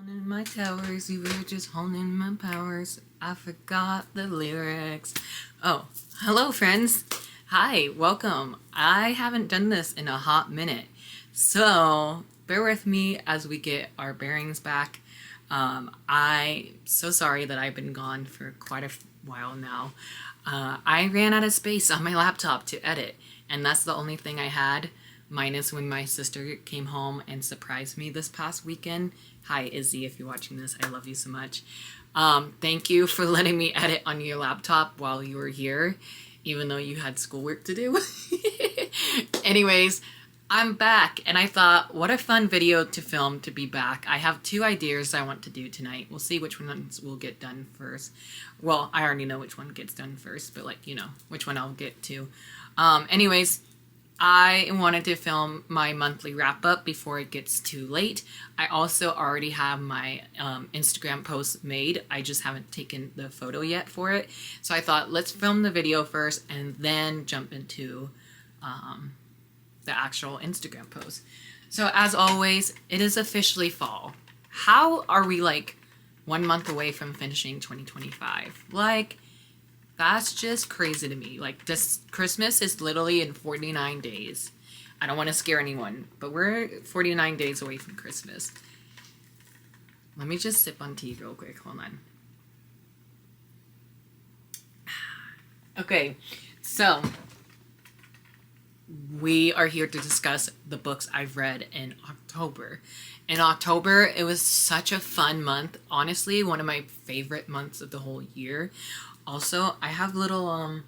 In my towers, you were just honing my powers. I forgot the lyrics. Oh, hello friends. Hi, welcome. I haven't done this in a hot minute, so bear with me as we get our bearings back. I'm so sorry that I've been gone for quite a while now. I ran out of space on my laptop to edit, and that's the only thing I had, minus when my sister came home and surprised me this past weekend. Hi, Izzy, if you're watching this, I love you so much. Thank you for letting me edit on your laptop while you were here, even though you had schoolwork to do. Anyways, I'm back, and I thought, what a fun video to film to be back. I have two ideas I want to do tonight. We'll see which ones will get done first. Well, I already know which one gets done first, but which one I'll get to. Anyways, I wanted to film my monthly wrap-up before it gets too late. I also already have my Instagram post made. I just haven't taken the photo yet for it. So I thought, let's film the video first and then jump into the actual Instagram post. So as always, it is officially fall. How are we like 1 month away from finishing 2025? Like, that's just crazy to me. Like, this Christmas is literally in 49 days. I don't want to scare anyone, but we're 49 days away from Christmas. Let me just sip on tea real quick. Hold on. Okay, so we are here to discuss the books I've read in October. In October, it was such a fun month. Honestly, one of my favorite months of the whole year. Also, I have little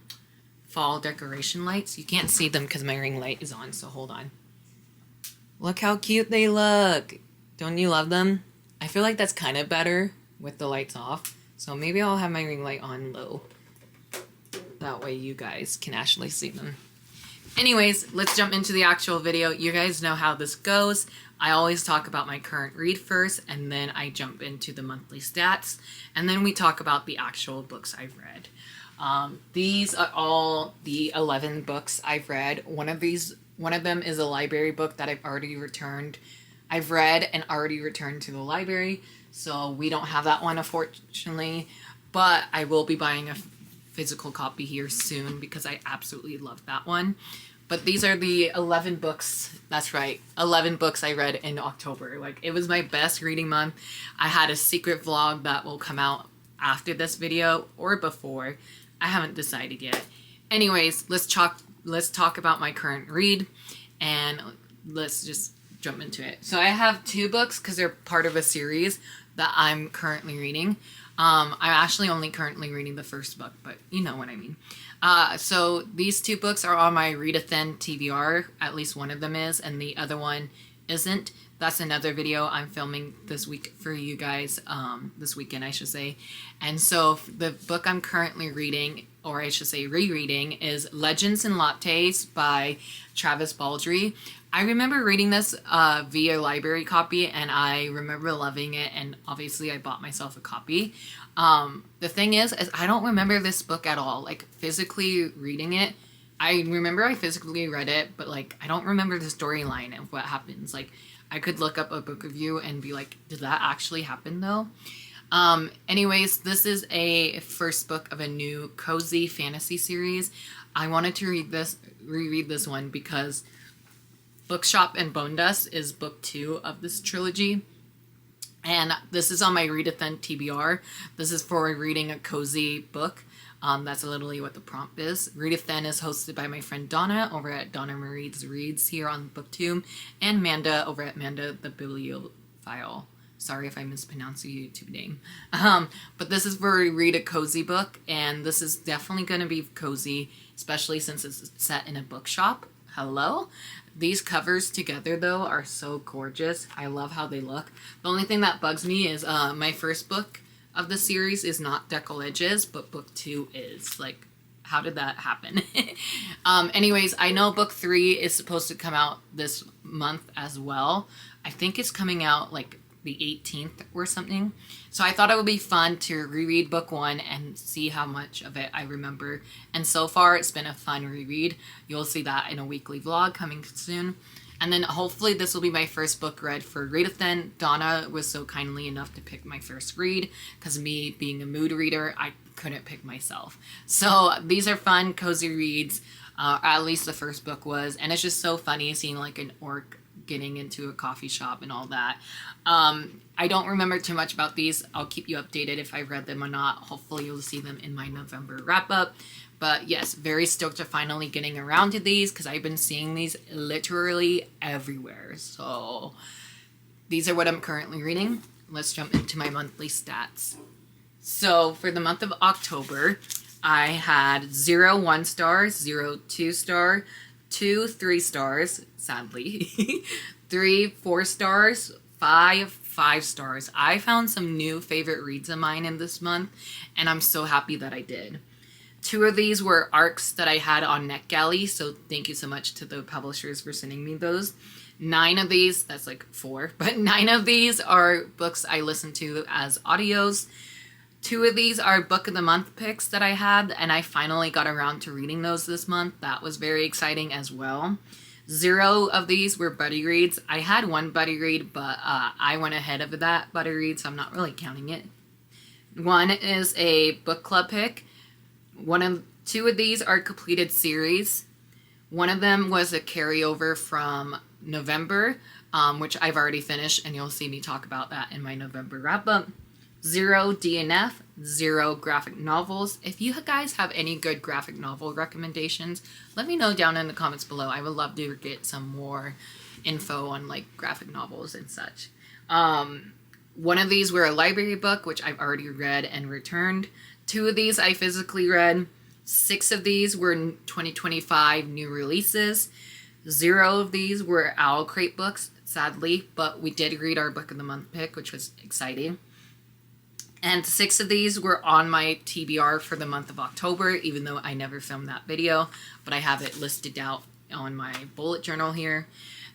fall decoration lights. You can't see them because my ring light is on, so hold on. Look how cute they look. Don't you love them? I feel like that's kind of better with the lights off. So maybe I'll have my ring light on low. That way you guys can actually see them. Anyways, let's jump into the actual video. You guys know how this goes. I always talk about my current read first, and then I jump into the monthly stats, and then we talk about the actual books I've read. These are all the 11 books I've read. One of them is a library book that I've already returned. I've read and already returned to the library, so we don't have that one, unfortunately, but I will be buying a physical copy here soon because I absolutely love that one. But these are the 11 books, that's right, 11 books I read in October. Like, it was my best reading month. I had a secret vlog that will come out after this video or before. I haven't decided yet. Anyways, let's talk about my current read, and let's just jump into it. So I have two books because they're part of a series that I'm currently reading. I'm actually only currently reading the first book, but you know what I mean. So these two books are on my Readathin TBR. At least one of them is, and the other one isn't. That's another video I'm filming this week for you guys, this weekend, I should say. And so the book I'm currently reading, or I should say rereading, is Legends and Lattes by Travis Baldree. I remember reading this via library copy, and I remember loving it, and obviously I bought myself a copy. The thing is I don't remember this book at all. Like, physically reading it, I remember I physically read it, but like, I don't remember the storyline of what happens. Like, I could look up a book review and be like, did that actually happen though? Anyways, this is a first book of a new cozy fantasy series. I wanted to reread this one because Bookshop and Bone Dust is book 2 of this trilogy. And this is on my Readathin TBR. This is for reading a cozy book. That's literally what the prompt is. Readathin is hosted by my friend Donna over at Donna Reads here on BookTube, and Manda over at Manda the Bibliophile. Sorry if I mispronounce your YouTube name. But this is where we read a cozy book, and this is definitely going to be cozy, especially since it's set in a bookshop. Hello? These covers together, though, are so gorgeous. I love how they look. The only thing that bugs me is my first book of the series is not Deckle Edges, but book 2 is. Like, how did that happen? Anyways, I know book 3 is supposed to come out this month as well. I think it's coming out, like, the 18th or something. So I thought it would be fun to reread book 1 and see how much of it I remember. And so far, it's been a fun reread. You'll see that in a weekly vlog coming soon. And then hopefully this will be my first book read for Readathin. Donna was so kindly enough to pick my first read because me being a mood reader, I couldn't pick myself. So these are fun, cozy reads. At least the first book was. And it's just so funny seeing like an orc getting into a coffee shop and all that. I don't remember too much about these. I'll keep you updated if I read them or not. Hopefully you'll see them in my November wrap up. But yes, very stoked to finally getting around to these because I've been seeing these literally everywhere. So these are what I'm currently reading. Let's jump into my monthly stats. So for the month of October, I had 0 1 stars, 0 2 star, 2 3 stars, sadly, 3 4 stars, 5 5 stars. I found some new favorite reads of mine in this month, and I'm so happy that I did. 2 of these were arcs that I had on NetGalley, so thank you so much to the publishers for sending me those. 9 of these, that's like 4, but 9 of these are books I listened to as audios. 2 of these are book of the month picks that I had, and I finally got around to reading those this month. That was very exciting as well. 0 of these were buddy reads. I had 1 buddy read, but I went ahead of that buddy read, so I'm not really counting it. 1 is a book club pick. 2 of these are completed series. 1 of them was a carryover from November, which I've already finished, and you'll see me talk about that in my November wrap-up. 0 DNF, 0 graphic novels. If you guys have any good graphic novel recommendations, let me know down in the comments below. I would love to get some more info on like graphic novels and such. 1 of these were a library book, which I've already read and returned. 2 of these I physically read. 6 of these were 2025 new releases. 0 of these were Owl Crate books, sadly, but we did read our book of the month pick, which was exciting. And 6 of these were on my TBR for the month of October, even though I never filmed that video, but I have it listed out on my bullet journal here.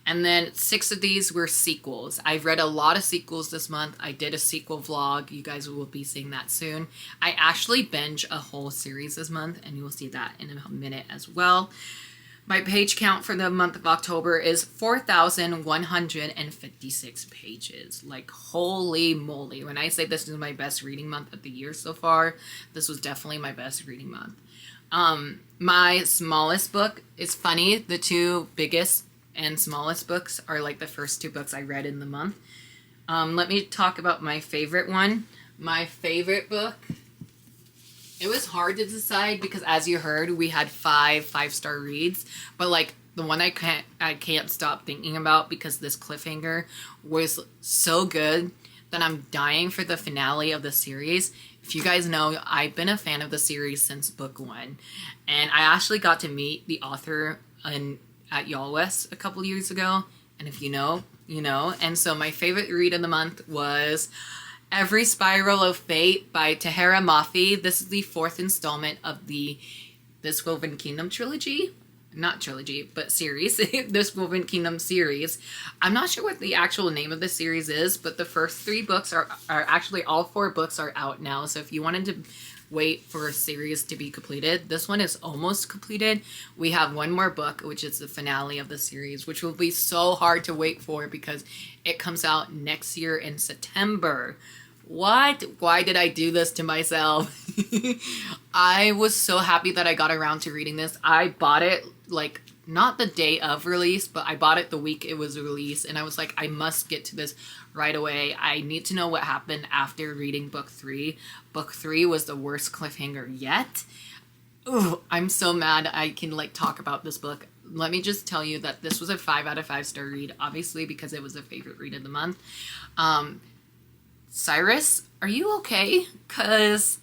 And then 6 of these were sequels. I've read a lot of sequels this month. I did a sequel vlog. You guys will be seeing that soon. I actually binge a whole series this month, and you will see that in a minute as well. My page count for the month of October is 4,156 pages. Like, holy moly. When I say this is my best reading month of the year so far, this was definitely my best reading month. My smallest book, it's funny, the 2 biggest and smallest books are like the first 2 books I read in the month. Let me talk about my favorite one. My favorite book, it was hard to decide because as you heard, we had 5 5-star reads, but like the one I can't stop thinking about because this cliffhanger was so good that I'm dying for the finale of the series. If you guys know, I've been a fan of the series since book 1, and I actually got to meet the author at Y'all West a couple years ago, and if you know, you know. And so my favorite read of the month was Every Spiral of Fate by Tahara Mafi. This is the 4th installment of the This Woven Kingdom trilogy. Not trilogy, but series. This Woven Kingdom series. I'm not sure what the actual name of the series is, but the first 3 books are actually, all 4 books are out now. So if you wanted to wait for a series to be completed, this one is almost completed. We have 1 more book, which is the finale of the series, which will be so hard to wait for because it comes out next year in September. What? Why did I do this to myself? I was so happy that I got around to reading this. I bought it like not the day of release, but I bought it the week it was released, and I was like, I must get to this right away. I need to know what happened after reading book 3. Book 3 was the worst cliffhanger yet. Ooh, I'm so mad I can like talk about this book. Let me just tell you that this was a 5 out of 5 star read, obviously because it was a favorite read of the month. Cyrus, are you okay? Because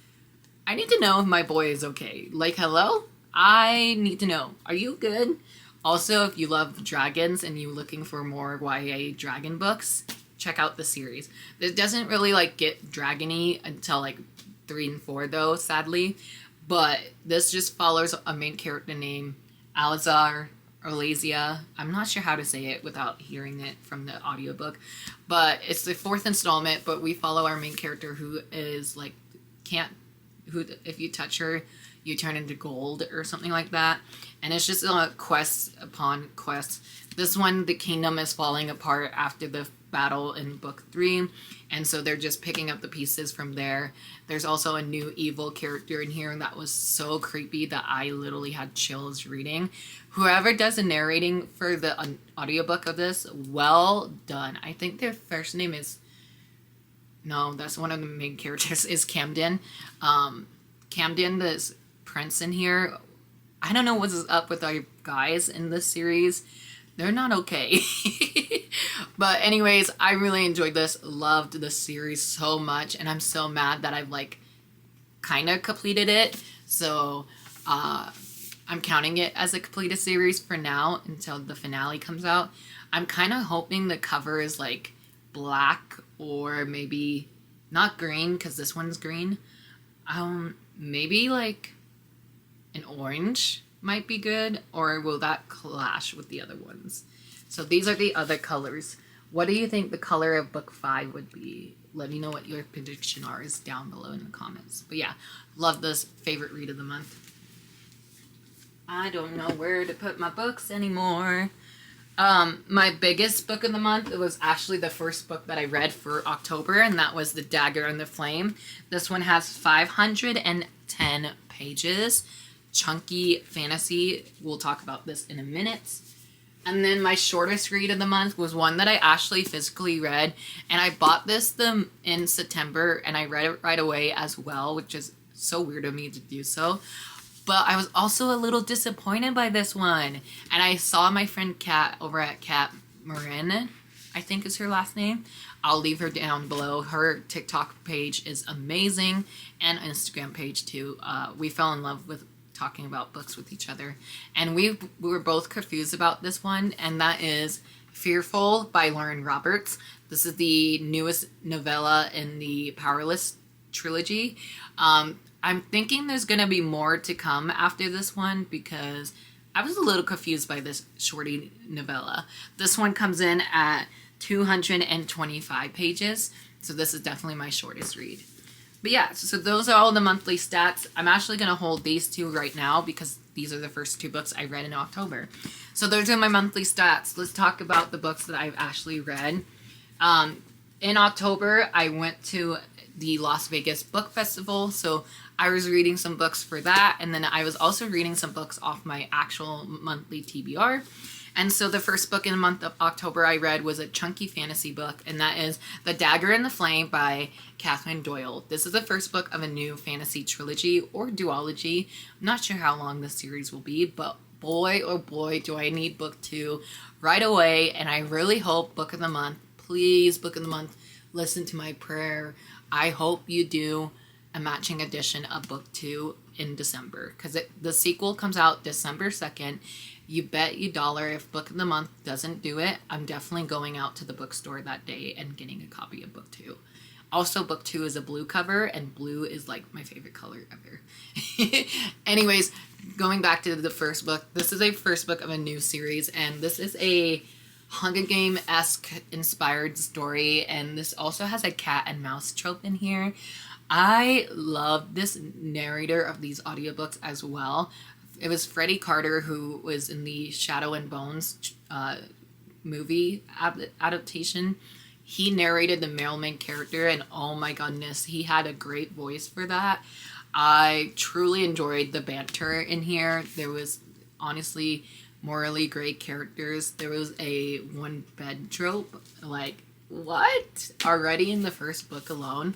I need to know if my boy is okay. Like, hello? I need to know. Are you good? Also, if you love dragons and you're looking for more YA dragon books, check out the series. It doesn't really like get dragony until like 3 and 4 though, sadly. But this just follows a main character named Alazar Orlasia. I'm not sure how to say it without hearing it from the audiobook. But it's the 4th installment, but we follow our main character who is like, who if you touch her, you turn into gold or something like that. And it's just a quest upon quest. This one, the kingdom is falling apart after the battle in book 3, and so they're just picking up the pieces from there. There's also a new evil character in here that was so creepy that I literally had chills reading. Whoever does the narrating for the audiobook of this, well done. I think their first name is, no, that's one of the main characters, is Camden. Camden, this prince in here, I don't know what's up with our guys in this series. They're not okay. But anyways, I really enjoyed this. Loved the series so much. And I'm so mad that I've like kind of completed it. So I'm counting it as a completed series for now until the finale comes out. I'm kind of hoping the cover is like black or maybe not green because this one's green. Maybe like an orange might be good, or will that clash with the other ones? So these are the other colors. What do you think the color of book 5 would be? Let me know what your prediction is down below in the comments. But yeah, love this. Favorite read of the month. I don't know where to put my books anymore. My biggest book of the month, it was actually the first book that I read for October, and that was The Dagger and the Flame. This one has 510 pages. Chunky fantasy. We'll talk about this in a minute. And then my shortest read of the month was one that I actually physically read, and I bought this in September, and I read it right away as well, which is so weird of me to do so. But I was also a little disappointed by this one, and I saw my friend Kat over at Kat Marin, I think is her last name. I'll leave her down below. Her TikTok page is amazing, and Instagram page too. We fell in love with talking about books with each other, and we were both confused about this one, and that is Fearful by Lauren Roberts. This is the newest novella in the Powerless trilogy. I'm thinking there's gonna be more to come after this one because I was a little confused by this shorty novella. This one comes in at 225 pages, so this is definitely my shortest read. But yeah, so those are all the monthly stats. I'm actually going to hold these two right now because these are the first 2 books I read in October. So those are my monthly stats. Let's talk about the books that I've actually read. In October, I went to the Las Vegas Book Festival, so I was reading some books for that, and then I was also reading some books off my actual monthly TBR. And so the first book in the month of October I read was a chunky fantasy book, and that is The Dagger and the Flame by Catherine Doyle. This is the first book of a new fantasy trilogy or duology. I'm not sure how long this series will be, but boy, oh boy, do I need book 2 right away, and I really hope book of the month, please, book of the month, listen to my prayer. I hope you do a matching edition of book 2 in December, because the sequel comes out December 2nd. You bet you dollar if book of the month doesn't do it, I'm definitely going out to the bookstore that day and getting a copy of book 2. Also, book 2 is a blue cover, and blue is like my favorite color ever. Anyways, going back to the first book, this is a first book of a new series, and this is a Hunger Game-esque inspired story, and this also has a cat and mouse trope in here. I love this narrator of these audiobooks as well. It was Freddie Carter, who was in the Shadow and Bones movie adaptation. He narrated the mailman character, and oh my goodness, he had a great voice for that. I truly enjoyed the banter in here. There was honestly morally great characters. There was a one bed trope, like, what? Already in the first book alone.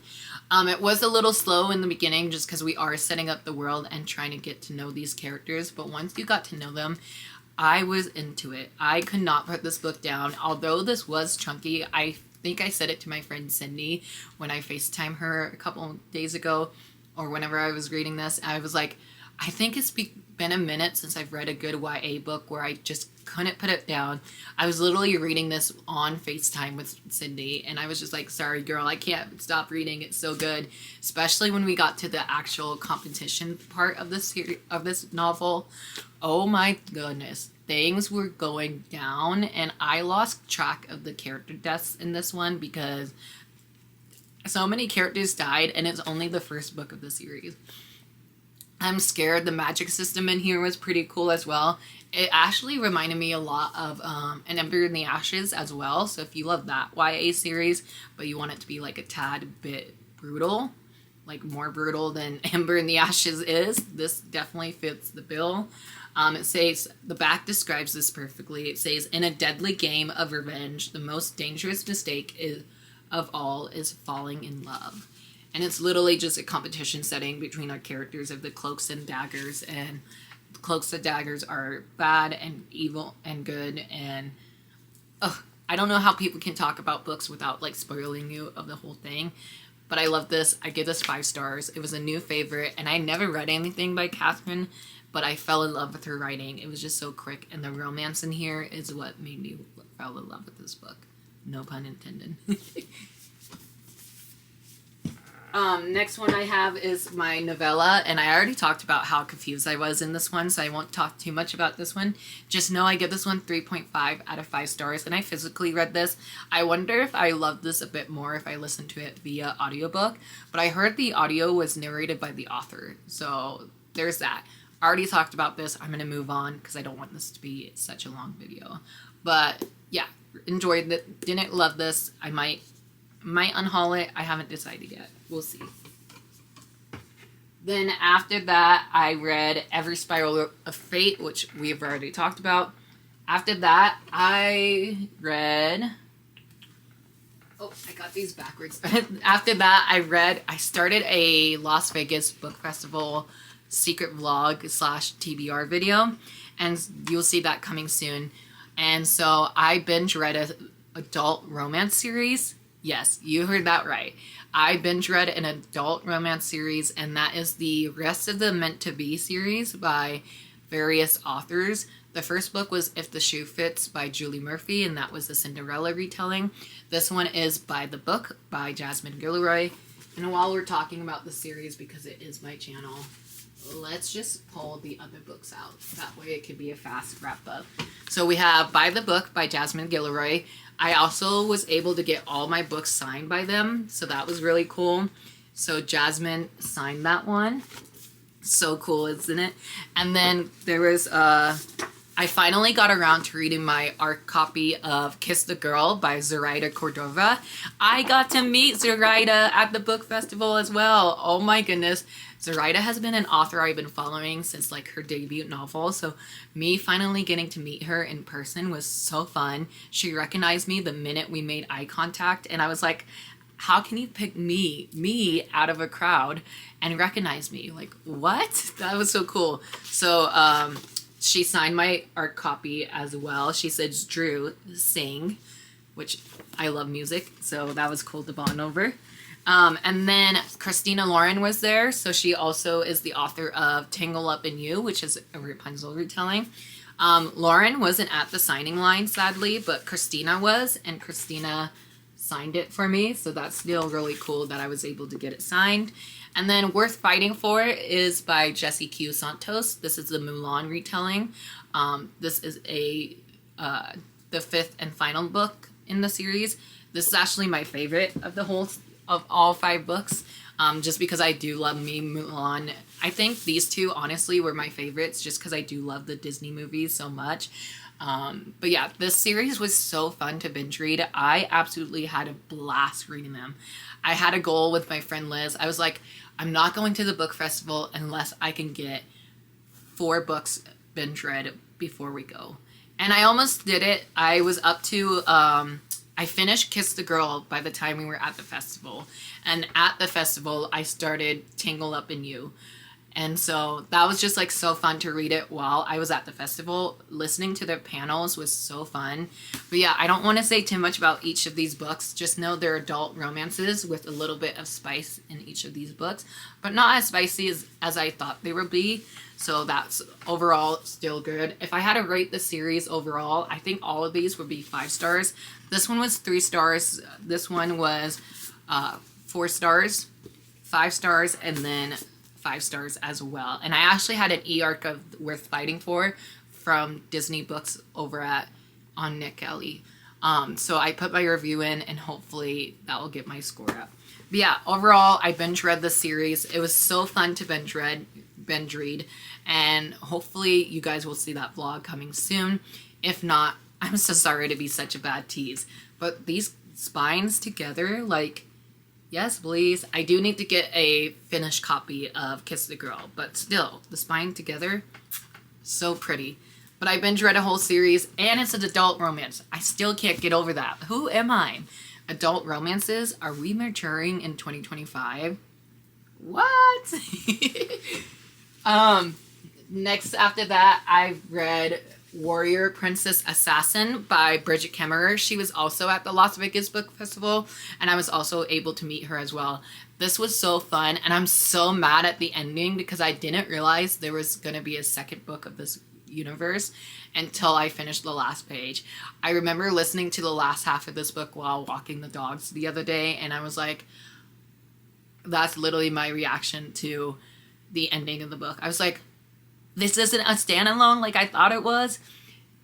It was a little slow in the beginning just because we are setting up the world and trying to get to know these characters, but once you got to know them, I was into it. I could not put this book down. Although this was chunky, I think I said it to my friend Cindy when I FaceTimed her a couple days ago, or whenever I was reading this. I was like, I think it's been a minute since I've read a good YA book where I just couldn't put it down. I was literally reading this on FaceTime with Cindy, and I was just like, sorry girl, I can't stop reading. It's so good. Especially when we got to the actual competition part of this series, of this novel. Oh my goodness. Things were going down, and I lost track of the character deaths in this one because so many characters died, and it's only the first book of the series. I'm scared. The magic system in here was pretty cool as well. It actually reminded me a lot of An Ember in the Ashes as well. So if you love that YA series, but you want it to be like a tad bit brutal, like more brutal than Ember in the Ashes is, this definitely fits the bill. It says, the back describes this perfectly. It says, in a deadly game of revenge, the most dangerous mistake of all is falling in love. And it's literally just a competition setting between our characters of the cloaks and daggers. And the cloaks and daggers are bad and evil and good. And I don't know how people can talk about books without like spoiling you of the whole thing. But I love this. I give this 5 stars. It was a new favorite. And I never read anything by Catherine, but I fell in love with her writing. It was just so quick. And the romance in here is what made me fall in love with this book. No pun intended. Next one I have is my novella, and I already talked about how confused I was in this one, so I won't talk too much about this one. Just know I give this one 3.5 out of 5 stars, and I physically read this. I wonder if I loved this a bit more if I listened to it via audiobook, but I heard the audio was narrated by the author, so there's that. I already talked about this. I'm going to move on because I don't want this to be such a long video. But yeah, enjoyed it. Didn't love this. I might unhaul it. I haven't decided yet. We'll see. Then after that, I read Every Spiral of Fate, which we have already talked about. After that, I read... Oh, I got these backwards. After that, I started a Las Vegas Book Festival secret vlog / TBR video, and you'll see that coming soon. And so I binge read an adult romance series. Yes, you heard that right. I binge read an adult romance series, and that is the rest of the Meant to Be series by various authors. The first book was If the Shoe Fits by Julie Murphy, and that was the Cinderella retelling. This one is By the Book by Jasmine Guillory. And while we're talking about the series, because it is my channel, let's just pull the other books out. That way it could be a fast wrap up. So we have By the Book by Jasmine Guillory. I also was able to get all my books signed by them, so that was really cool. So Jasmine signed that one. So cool, isn't it? And then there was, I finally got around to reading my art copy of Kiss the Girl by Zoraida Cordova. I got to meet Zoraida at the book festival as well. Oh my goodness. Zoraida has been an author I've been following since like her debut novel, so me finally getting to meet her in person was so fun. She recognized me the minute we made eye contact, and I was like, how can you pick me out of a crowd and recognize me? Like, what? That was so cool. So she signed my art copy as well. She said, Drew, sing, which I love music, so that was cool to bond over. And then Christina Lauren was there, so she also is the author of Tangle Up in You, which is a Rapunzel retelling. Lauren wasn't at the signing line, sadly, but Christina was, and Christina signed it for me, so that's still really cool that I was able to get it signed. And then Worth Fighting For is by Jessie Q. Santos. This is the Mulan retelling. This is the 5th and final book in the series. This is actually my favorite of all 5 books, just because I do love me Mulan. I think these two honestly were my favorites just because I do love the Disney movies so much. But yeah, this series was so fun to binge read. I absolutely had a blast reading them. I had a goal with my friend Liz. I was like, I'm not going to the book festival unless I can get 4 books binge read before we go. And I almost did it. I was up to, I finished Kiss the Girl by the time we were at the festival. And at the festival, I started Tangle Up in You. And so that was just like so fun to read it while I was at the festival. Listening to their panels was so fun. But yeah, I don't want to say too much about each of these books. Just know they're adult romances with a little bit of spice in each of these books. But not as spicy as I thought they would be. So that's overall still good. If I had to rate the series overall, I think all of these would be 5 stars. This one was 3 stars. This one was 4 stars, 5 stars, and then 5 stars as well. And I actually had an e-arc of Worth Fighting For from Disney Books over on Nick Kelly. So I put my review in, and hopefully that will get my score up. But yeah, overall, I binge read the series. It was so fun to binge read. binge read, and hopefully you guys will see that vlog coming soon. If not, I'm so sorry to be such a bad tease, but these spines together, like, yes please. I do need to get a finished copy of Kiss the Girl, but still, the spine together, so pretty. But I binge read a whole series, and it's an adult romance. I still can't get over that. Who am I? Adult romances? Are we maturing in 2025? What? Next after that, I read Warrior Princess Assassin by Bridget Kemmerer. She was also at the Las Vegas Book Festival, and I was also able to meet her as well. This was so fun, and I'm so mad at the ending because I didn't realize there was going to be a second book of this universe until I finished the last page. I remember listening to the last half of this book while walking the dogs the other day, and I was like, that's literally my reaction to the ending of the book. I was like, this isn't a standalone like I thought it was.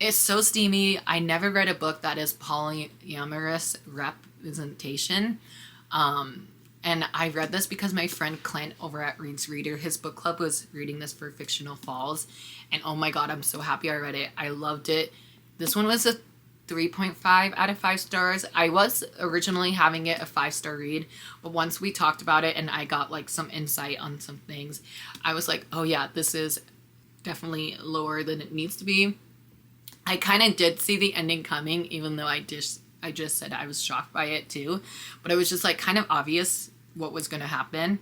It's so steamy. I never read a book that is polyamorous representation. And I read this because my friend Clint over at Reads Reader, his book club, was reading this for Fictional Falls. And oh my god, I'm so happy I read it. I loved it. This one was a 3.5 out of 5 stars. I was originally having it a 5-star read, but once we talked about it and I got like some insight on some things, I was like, oh yeah, this is definitely lower than it needs to be. I kind of did see the ending coming, even though I just said I was shocked by it too, but it was just like kind of obvious what was going to happen.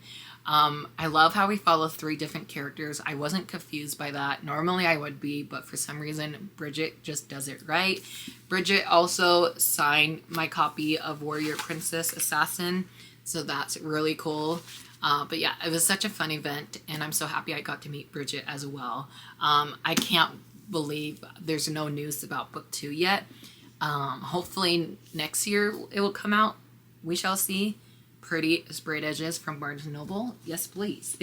I love how we follow 3 different characters. I wasn't confused by that. Normally I would be, but for some reason Bridget just does it right. Bridget also signed my copy of Warrior Princess Assassin, so that's really cool. But yeah, it was such a fun event, and I'm so happy I got to meet Bridget as well. I can't believe there's no news about book 2 yet. Hopefully next year it will come out. We shall see. Pretty Sprayed Edges from Barnes & Noble. Yes, please.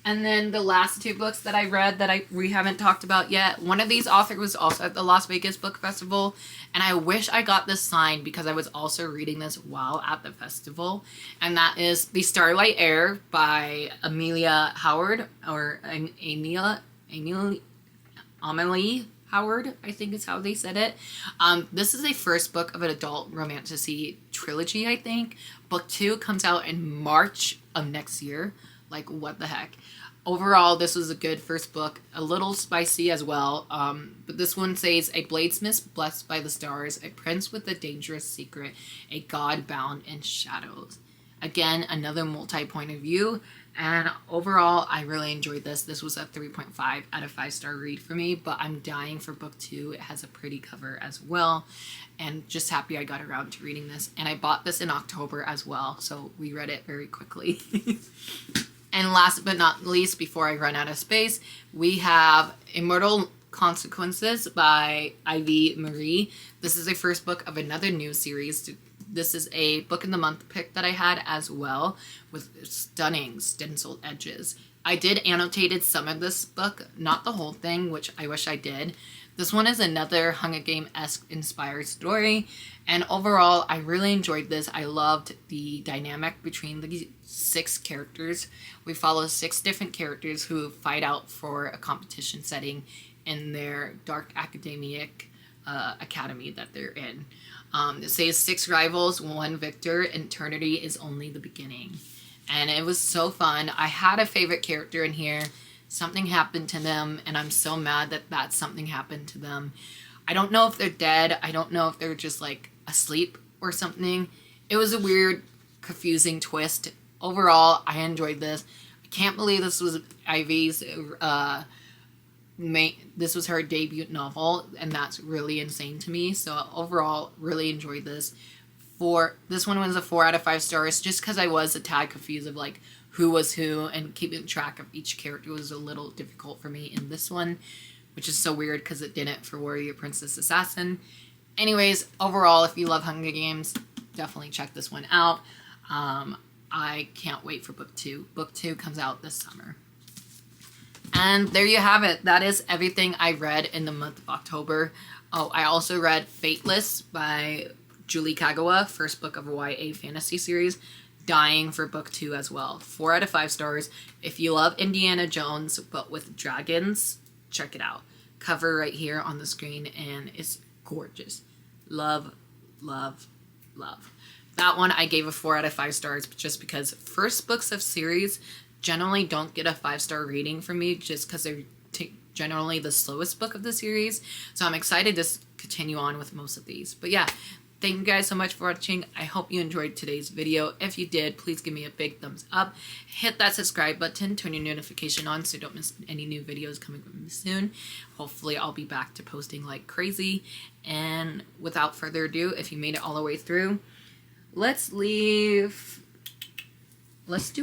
And then the last 2 books that I read that we haven't talked about yet. One of these authors was also at the Las Vegas Book Festival, and I wish I got this signed because I was also reading this while at the festival. And that is The Starlight Heir by Amelia Howard, or Amelie Howard, I think is how they said it. This is a first book of an adult romantasy trilogy, I think. Book 2 comes out in March of next year. Like, what the heck? Overall, this was a good first book. A little spicy as well. But this one says, a bladesmith blessed by the stars, a prince with a dangerous secret, a god bound in shadows. Again, another multi-point of view. And overall, I really enjoyed this. This was a 3.5 out of 5-star read for me, but I'm dying for book 2. It has a pretty cover as well, and just happy I got around to reading this. And I bought this in October as well, so we read it very quickly. And last but not least, before I run out of space, we have Immortal Consequences by Ivy Marie. This is the first book of another new series. This is a book in the month pick that I had as well, with stunning stenciled edges. I did annotated some of this book, not the whole thing, which I wish I did. This one is another Hunger Game-esque inspired story, and overall, I really enjoyed this. I loved the dynamic between the 6 characters. We follow 6 different characters who fight out for a competition setting in their dark academic academy that they're in. It says 6 rivals, 1 victor, eternity is only the beginning. And it was so fun. I had a favorite character in here. Something happened to them, and I'm so mad that something happened to them. I don't know if they're dead. I don't know if they're just like asleep or something. It was a weird, confusing twist. Overall, I enjoyed this. I can't believe this was Ivy's this was her debut novel, and that's really insane to me. So overall, really enjoyed this. This one was a 4 out of 5 stars, just because I was a tad confused of like who was who, and keeping track of each character was a little difficult for me in this one, which is so weird because it didn't for Warrior Princess Assassin. Anyways, overall, if you love Hunger Games, definitely check this one out. I can't wait for book 2. Book 2 comes out this summer. And there you have it. That is everything I read in the month of October. Oh, I also read Fateless by Julie Kagawa, first book of a YA fantasy series. dying for book 2 as well. 4 out of 5 stars. If you love Indiana Jones but with dragons, check it out. Cover right here on the screen, and it's gorgeous. Love, love, love. That one I gave a 4 out of 5 stars just because first books of series generally don't get a 5-star rating from me just because they're generally the slowest book of the series. So I'm excited to continue on with most of these. But yeah, thank you guys so much for watching. I hope you enjoyed today's video. If you did, please give me a big thumbs up. Hit that subscribe button, turn your notification on so you don't miss any new videos coming from me soon. Hopefully I'll be back to posting like crazy. And without further ado, if you made it all the way through, let's do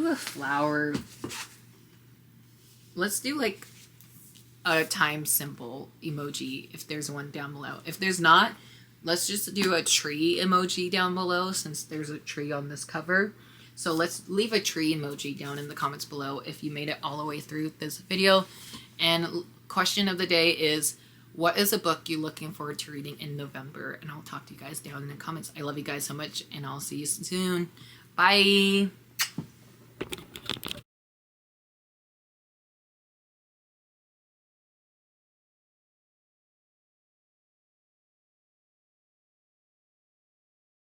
a flower. Let's do like a time symbol emoji if there's one down below. If there's not, let's just do a tree emoji down below since there's a tree on this cover. So let's leave a tree emoji down in the comments below if you made it all the way through this video. And question of the day is, what is a book you're looking forward to reading in November? And I'll talk to you guys down in the comments. I love you guys so much, and I'll see you soon. Bye!